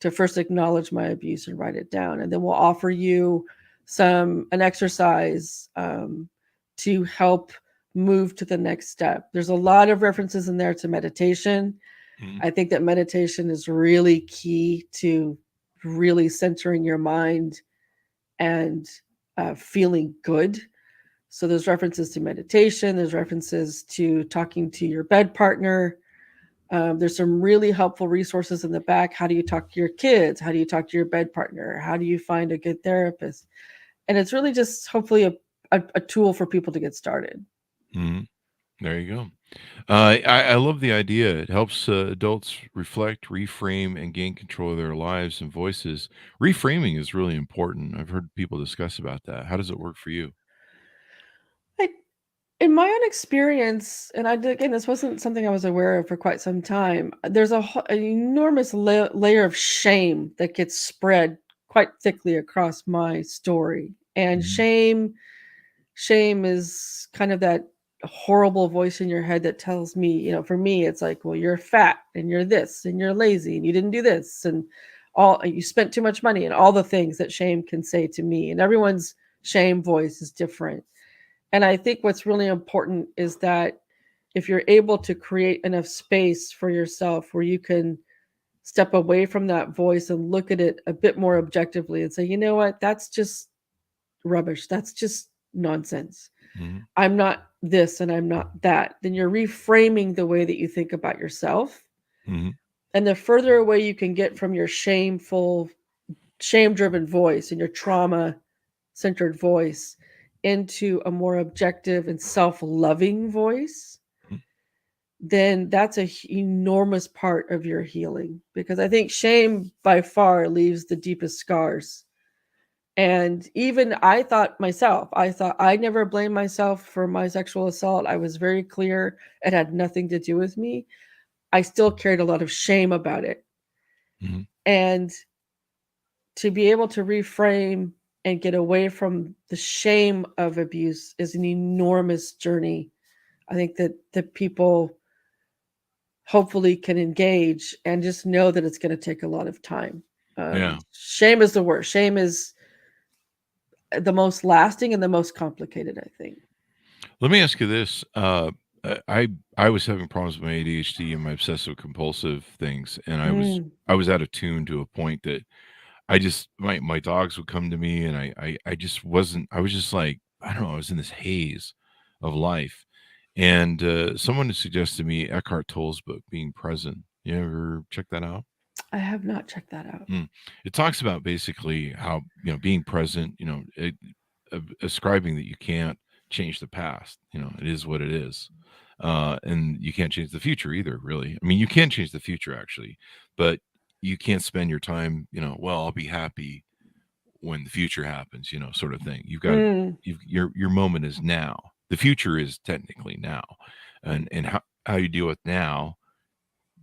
to first acknowledge my abuse and write it down. And then we'll offer you an exercise to help move to the next step. There's a lot of references in there to meditation. Mhm. I think that meditation is really key to really centering your mind and feeling good. So there's references to meditation, there's references to talking to your bed partner, There's some really helpful resources in the back. How do you talk to your kids? How do you talk to your bed partner? How do you find a good therapist? And it's really just hopefully a tool for people to get started. Mhm. There you go. I love the idea. It helps adults reflect, reframe, and gain control of their lives and voices. Reframing is really important. I've heard people discuss about that. How does it work for you? I, in my own experience, and again, this wasn't something I was aware of for quite some time. There's an enormous layer of shame that gets spread quite thickly across my story, and Mhm. shame is kind of that horrible voice in your head that tells me, for me, it's like, well, you're fat and you're this and you're lazy and you didn't do this and you spent too much money and all the things that shame can say to me. And everyone's shame voice is different. And I think what's really important is that if you're able to create enough space for yourself where you can step away from that voice and look at it a bit more objectively and say, you know what, that's just rubbish. That's just nonsense. Mhm. I'm not this and I'm not that. Then you're reframing the way that you think about yourself. Mhm. And the further away you can get from your shameful, shame driven voice and your trauma centered voice into a more objective and self loving voice, Mhm. then that's a enormous part of your healing, because I think shame by far leaves the deepest scars. And even I thought I never blamed myself for my sexual assault. I was very clear it had nothing to do with me. I still carried a lot of shame about it. Mhm. And to be able to reframe and get away from the shame of abuse is an enormous journey. I think that people hopefully can engage and just know that it's going to take a lot of time. Yeah. Shame is the worst. Shame is the most lasting and the most complicated, I think. Let me ask you this. I was having problems with my ADHD and my obsessive compulsive things, and Mm. I was out of tune to a point that I just my dogs would come to me, and I just wasn't. I was just like, I don't know. I was in this haze of life, and someone had suggested me Eckhart Tolle's book, Being Present. You ever check that out? I have not checked that out. Mm. It talks about basically how, being present, ascribing that you can't change the past. It is what it is. And you can't change the future either, really. I mean, you can change the future actually, but you can't spend your time, well, I'll be happy when the future happens, sort of thing. Mm. Your moment is now. The future is technically now. And how you deal with now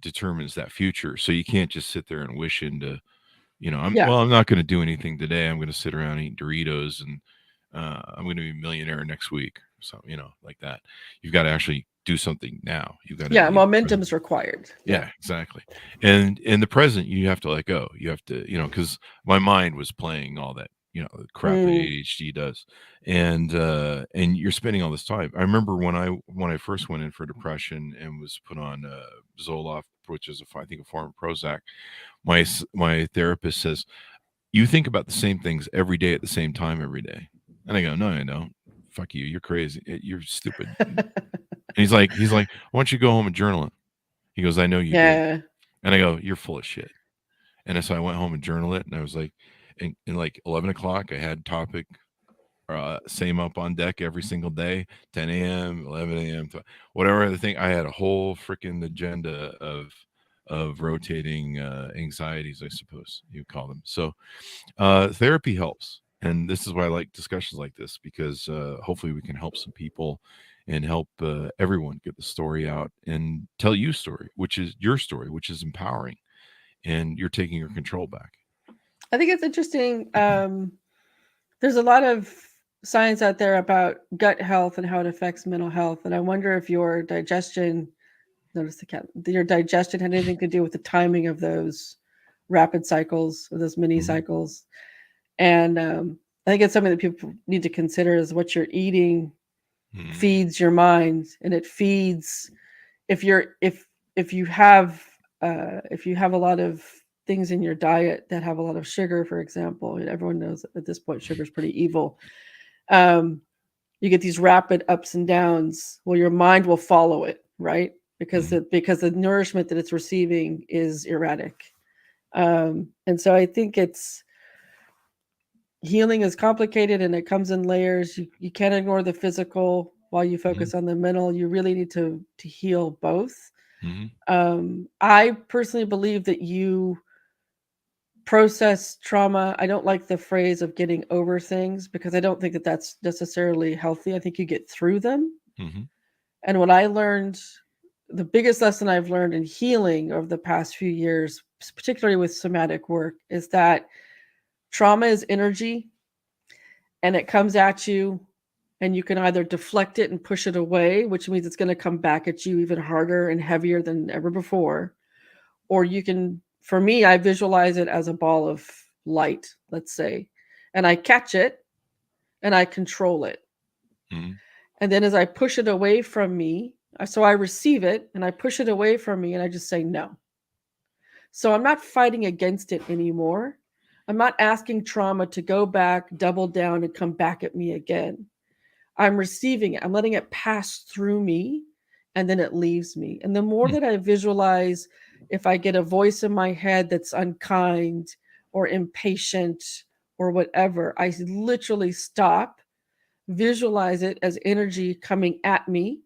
determines that future. So you can't just sit there and wish into, Yeah. I'm not going to do anything today. I'm going to sit around eating Doritos and I'm going to be a millionaire next week. So, like that. You've got to actually do something now. You've got to Yeah. be present. Momentum's required. Yeah. Yeah, exactly. And in the present, you have to let go. You have to, because my mind was playing all that, the crap that Mm. ADHD does, and you're spending all this time. I remember when I first went in for depression and was put on Zoloft, which is I think a form of Prozac. My therapist says, you think about the same things every day at the same time every day, and I go, no, I don't. Fuck you. You're crazy. You're stupid. And he's like, why don't you go home and journal it? He goes, I know you do. Yeah. And I go, you're full of shit. And so I went home and journaled it. And I was like, in like 11 o'clock, I had topic, same up on deck every single day, 10 a.m., 11 a.m., whatever the thing. I had a whole freaking agenda of rotating anxieties, I suppose you call them. So therapy helps. And this is why I like discussions like this, because hopefully we can help some people and help everyone get the story out and tell you story, which is your story, which is empowering, and you're taking your control back. I think it's interesting. There's a lot of science out there about gut health and how it affects mental health. And I wonder if your digestion, notice the cat, your digestion had anything to do with the timing of those rapid cycles or those mini Mhm. cycles. And I think it's something that people need to consider is what you're eating Mhm. feeds your mind, and it feeds if you're if you have a lot of things in your diet that have a lot of sugar, for example, and everyone knows at this point sugar is pretty evil. um, you get these rapid ups and downs. Well, your mind will follow it, right? because the nourishment that it's receiving is erratic. And so I think healing is complicated and it comes in layers. You can't ignore the physical while you focus on the mental. You really need to heal both. I personally believe that you process trauma. I don't like the phrase of getting over things because I don't think that that's necessarily healthy. I think you get through them. And what I learned, the biggest lesson I've learned in healing over the past few years, particularly with somatic work, is that trauma is energy and it comes at you and you can either deflect it and push it away, which means it's going to come back at you even harder and heavier than ever before. Or you can, for me, I visualize it as a ball of light, let's say, and I catch it and I control it. And then as I push it away from me, so I receive it and I push it away from me and I just say no. So I'm not fighting against it anymore. I'm not asking trauma to go back, double down, and come back at me again. I'm receiving it. I'm letting it pass through me and then it leaves me. And the more that I visualize, if I get a voice in my head that's unkind or impatient or whatever, I literally stop, visualize it as energy coming at me,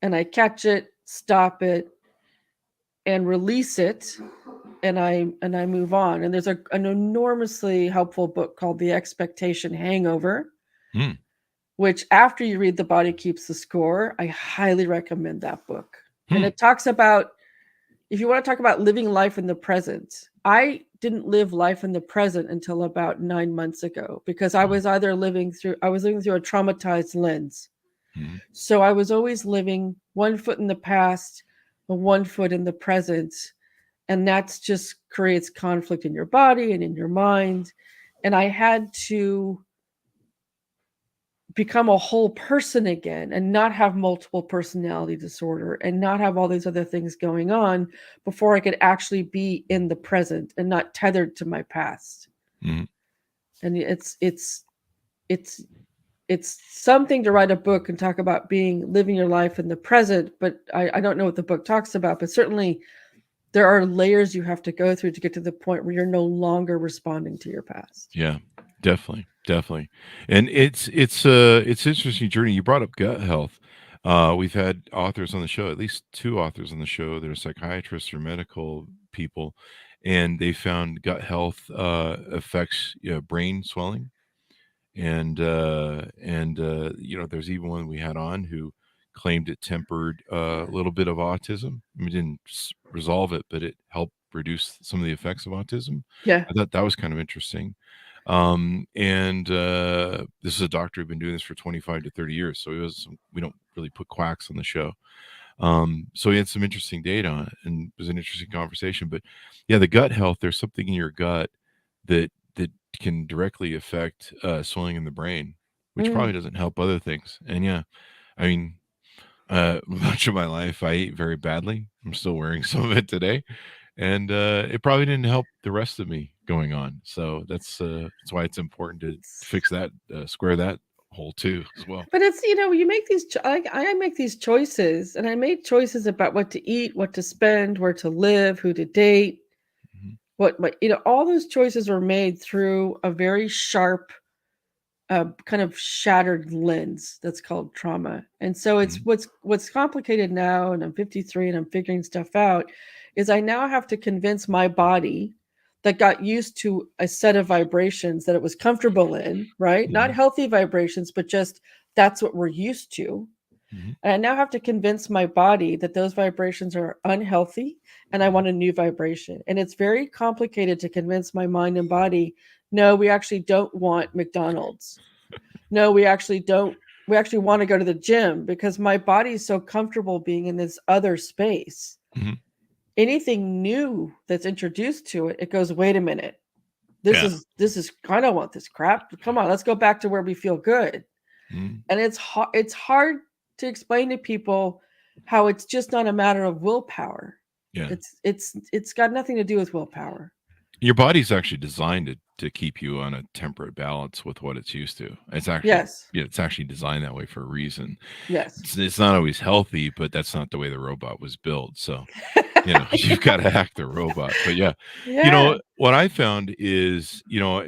and I catch it, stop it, and release it, and I move on. And there's an enormously helpful book called The Expectation Hangover, which after you read The Body Keeps the Score, I highly recommend that book. And it talks about, if you want to talk about living life in the present, I didn't live life in the present until about 9 months ago because I was living through a traumatized lens. So I was always living 1 foot in the past and 1 foot in the present. And that's just creates conflict in your body and in your mind. And I had to become a whole person again and not have multiple personality disorder and not have all these other things going on before I could actually be in the present and not tethered to my past. And it's something to write a book and talk about living your life in the present, but I don't know what the book talks about, but certainly there are layers you have to go through to get to the point where you're no longer responding to your past. Yeah, definitely. And it's interesting journey. You brought up gut health. We've had authors on the show, at least 2 authors on the show. They're psychiatrists or medical people, and they found gut health affects brain swelling. And there's even one we had on who claimed it tempered a little bit of autism. I mean, it didn't resolve it, but it helped reduce some of the effects of autism. Yeah. I thought that was kind of interesting. This is a doctor who's been doing this for 25 to 30 years. So we don't really put quacks on the show. So he had some interesting data on it and it was an interesting conversation, but yeah, the gut health, there's something in your gut that can directly affect swelling in the brain, which probably doesn't help other things. And yeah, I mean, much of my life I ate very badly. I'm still wearing some of it today, and it probably didn't help the rest of me going on. So that's why it's important to fix that, square that hole too as well. But it's, you make these, I make these choices, and I made choices about what to eat, what to spend, where to live, who to date, all those choices were made through a very sharp, kind of shattered lens that's called trauma. And so it's what's complicated now, and I'm 53 and I'm figuring stuff out, is I now have to convince my body that got used to a set of vibrations that it was comfortable in, right? Not healthy vibrations, but just that's what we're used to. And I now have to convince my body that those vibrations are unhealthy and I want a new vibration. And it's very complicated to convince my mind and body, no, we actually don't want McDonald's. No, we actually don't. We actually want to go to the gym because my body is so comfortable being in this other space. Anything new that's introduced to it, it goes, wait a minute. This is, I don't want this crap. Come on, let's go back to where we feel good. And it's hard to explain to people how it's just not a matter of willpower. Yeah. It's got nothing to do with willpower. Your body's actually designed to keep you on a temperate balance with what it's used to. It's actually Yes. yeah, it's actually designed that way for a reason. Yes. It's not always healthy, but that's not the way the robot was built. So, you've got to hack the robot. But yeah, Yeah. what I found is,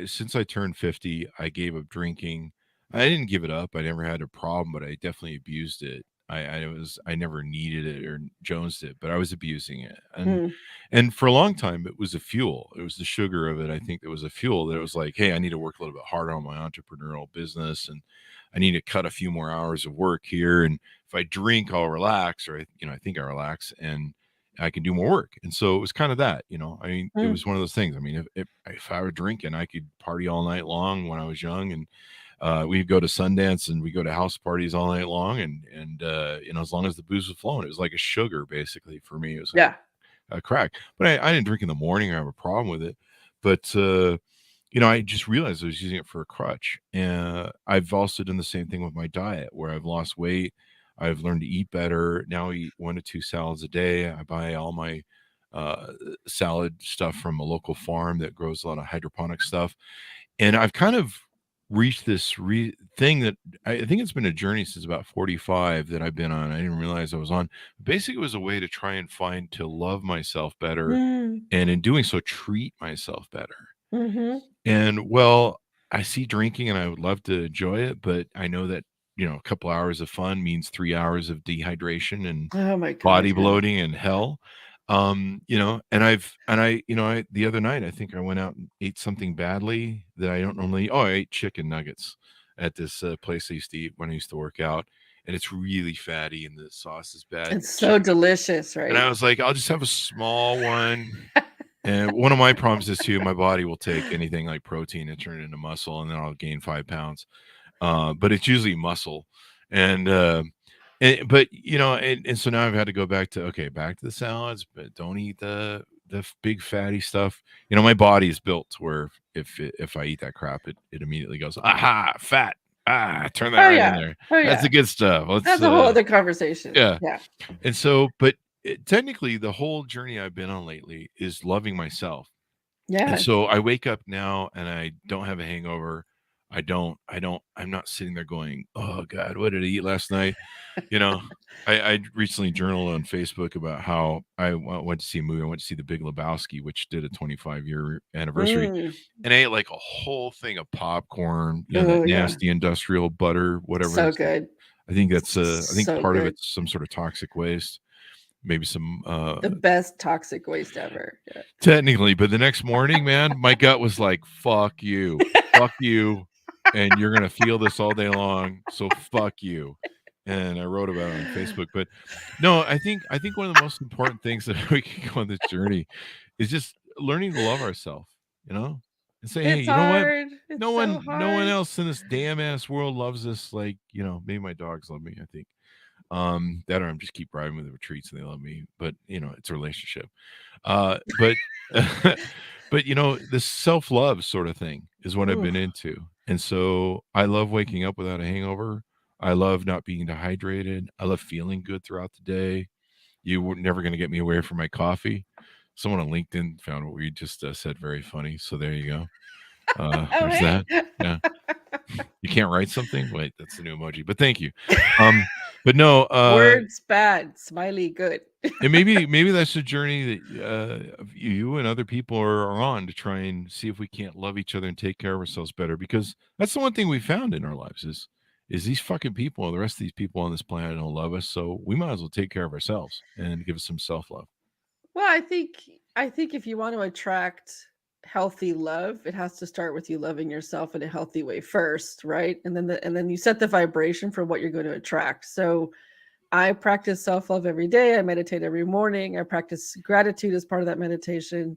since I turned 50, I gave up drinking. I didn't give it up. I never had a problem, but I definitely abused it. I never needed it or jonesed it, but I was abusing it. Mm. And for a long time, it was a fuel. It was the sugar of it. I think it was a fuel that it was like, hey, I need to work a little bit harder on my entrepreneurial business, and I need to cut a few more hours of work here. And if I drink, I'll relax, or I think I relax, and I can do more work. And so it was kind of that. I mean, it Mm. was one of those things. I mean, if I were drinking, I could party all night long when I was young, and we'd go to Sundance and we go to house parties all night long, and as long as the booze was flowing, it was like a sugar basically for me. It was like Yeah. crack. But I didn't drink in the morning or have a problem with it. But I just realized I was using it for a crutch. And I've also done the same thing with my diet, where I've lost weight. I've learned to eat better. Now I eat 1 to 2 salads a day. I buy all my salad stuff from a local farm that grows a lot of hydroponic stuff. And I've kind of reached this thing that I think it's been a journey since about 45 that I've been on. I didn't realize I was on. Basically, it was a way to try and find to love myself better, Mm. and in doing so, treat myself better. Mm-hmm. And well, I see drinking and I would love to enjoy it, but I know that, a couple hours of fun means 3 hours of dehydration and Oh my body God. Yeah. bloating and hell. The other night, I think I went out and ate something badly that I don't normally. Oh, I ate chicken nuggets at this place I used to eat when I used to work out. And it's really fatty and the sauce is bad. It's so delicious, And I right? was like, I'll just have a small one. And one of my problems is too, my body will take anything like protein and turn it into muscle, and then I'll gain 5 pounds. But it's usually muscle. And, and so now I've had to go back to the salads, but don't eat the big fatty stuff. My body is built to where if I eat that crap, it immediately goes, aha, fat. Turn that Oh right in yeah. there. Oh That's yeah. the good stuff. That's a whole other conversation. Yeah. Yeah. And so, but technically, the whole journey I've been on lately is loving myself. And Yes. so I wake up now and I don't have a hangover. I'm not sitting there going, oh God, what did I eat last night? I recently journaled on Facebook about how I went to see a movie. I went to see The Big Lebowski, which did a 25-year anniversary. Mm. And I ate like a whole thing of popcorn, that Oh yeah. nasty industrial butter, whatever. So good. I think I think So part of good. it's some sort of toxic waste, maybe some The best toxic waste ever. Yeah. technically, but the next morning, man, my gut was like, fuck you, and you're gonna feel this all day long, so fuck you. And I wrote about it on Facebook. But no, I think one of the most important things that we can go on this journey is just learning to love ourselves, and say, hey, It's you know what? hard. It's No so one hard. else in this damn ass world loves us like, maybe my dogs love me, I think. That or I'm just keep riding with the retreats and they love me, but it's a relationship. But but this self-love sort of thing is what I've been Oof. into. And so I love waking up without a hangover. I love not being dehydrated. I love feeling good throughout the day. You were never going to get me away from my coffee. Someone on LinkedIn found what we just said very funny. So there you go. Oh There's hey. that. Yeah. You can't write something? Wait, that's the new emoji. But thank you. But no, Words bad, smiley good. and maybe that's the journey that you and other people are on to try and see if we can't love each other and take care of ourselves better, because that's the one thing we found in our lives is these fucking people, the rest of these people on this planet don't love us, so we might as well take care of ourselves and give us some self-love. Well, I think if you want to attract healthy love, it has to start with you loving yourself in a healthy way first, right? And then you set the vibration for what you're going to attract. So I practice self-love every day. I meditate every morning. I practice gratitude as part of that meditation.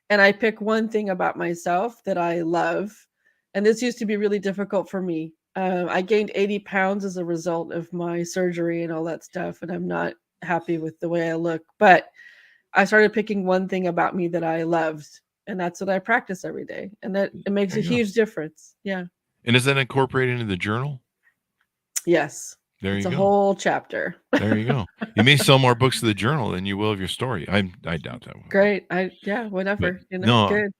And I pick one thing about myself that I love. And this used to be really difficult for me. I gained 80 pounds as a result of my surgery and all that stuff. And I'm not happy with the way I look. But I started picking one thing about me that I loved. And that's what I practice every day. And that it makes There a you go. huge difference. Yeah. And is that incorporated into the journal? Yes. There It's you a go. whole chapter. There you go. You may sell more books of the journal than you will of your story. I doubt that one. Great. Whatever. No, Good.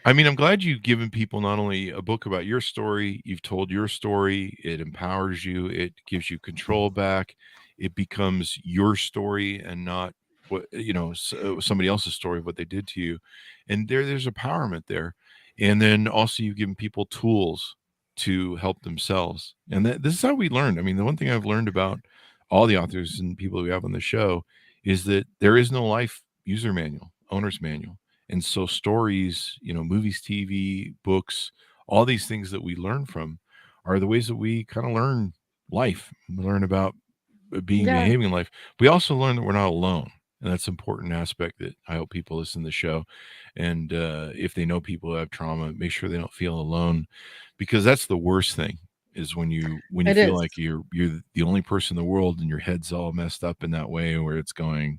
I mean, I'm glad you've given people not only a book about your story, you've told your story, it empowers you, it gives you control back, it becomes your story and not what somebody else's story of what they did to you, and there's empowerment there, and then also you've given people tools to help themselves, and this is how we learn. I mean, the one thing I've learned about all the authors and people we have on the show is that there is no life user manual, owner's manual. And so stories, movies, TV, books, all these things that we learn from are the ways that we kind of learn life. We learn about Yeah, behaving in life. We also learn that we're not alone. And that's an important aspect that I hope people listen to the show. And if they know people who have trauma, make sure they don't feel alone, because that's the worst thing is when you it feel is. like you're the only person in the world and your head's all messed up in that way where it's going,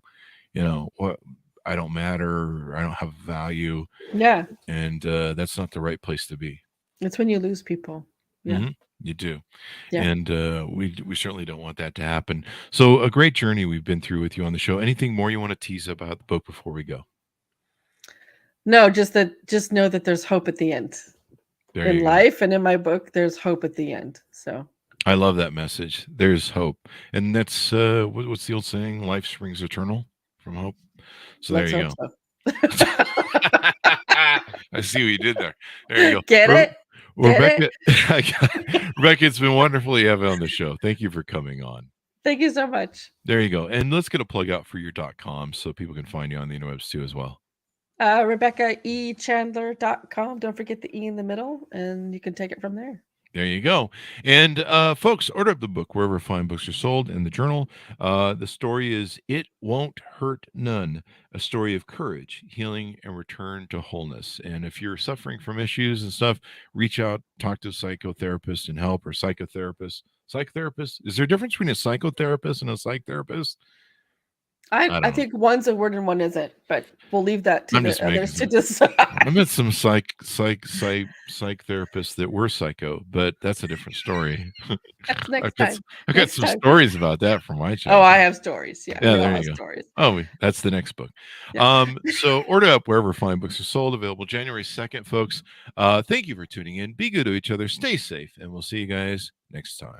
what, I don't matter, or I don't have value, Yeah, and that's not the right place to be. it's when you lose people. Yeah, You do, yeah. and we certainly don't want that to happen. So a great journey we've been through with you on the show. Anything more you want to tease about the book before we go? No, just know that there's hope at the end. There In you go. life and in my book, there's hope at the end. So I love that message. There's hope, and that's what's the old saying? Life springs eternal from hope. So there let's you hope go. so. I see what you did there. There you go. Get it? Get Rebecca, it? Rebecca, it's been wonderful to have you on the show. Thank you for coming on. Thank you so much. There you go. And let's get a plug out for your .com so people can find you on the interwebs too as well. Rebecca E Chandler.com. Don't forget the E in the middle, and you can take it from there. There you go. And folks, order up the book wherever fine books are sold, and the journal. The story is It Won't Hurt None, a story of courage, healing, and return to wholeness. And if you're suffering from issues and stuff, reach out, talk to a psychotherapist and help, or psychotherapist. Psychotherapist? Is there a difference between a psychotherapist and a psych therapist? I I don't know. think one's a word and one isn't, but we'll leave that to I'm the just making others to some. decide. I met some psych therapists that were psycho, but that's a different story. That's next I've got, time. I've got Next some time. stories about that from my Oh, childhood. I have stories. Yeah, Yeah, we all there have you go. stories. Oh, that's the next book. Yeah. So order up wherever fine books are sold. Available January 2nd, folks. Thank you for tuning in. Be good to each other. Stay safe, and we'll see you guys next time.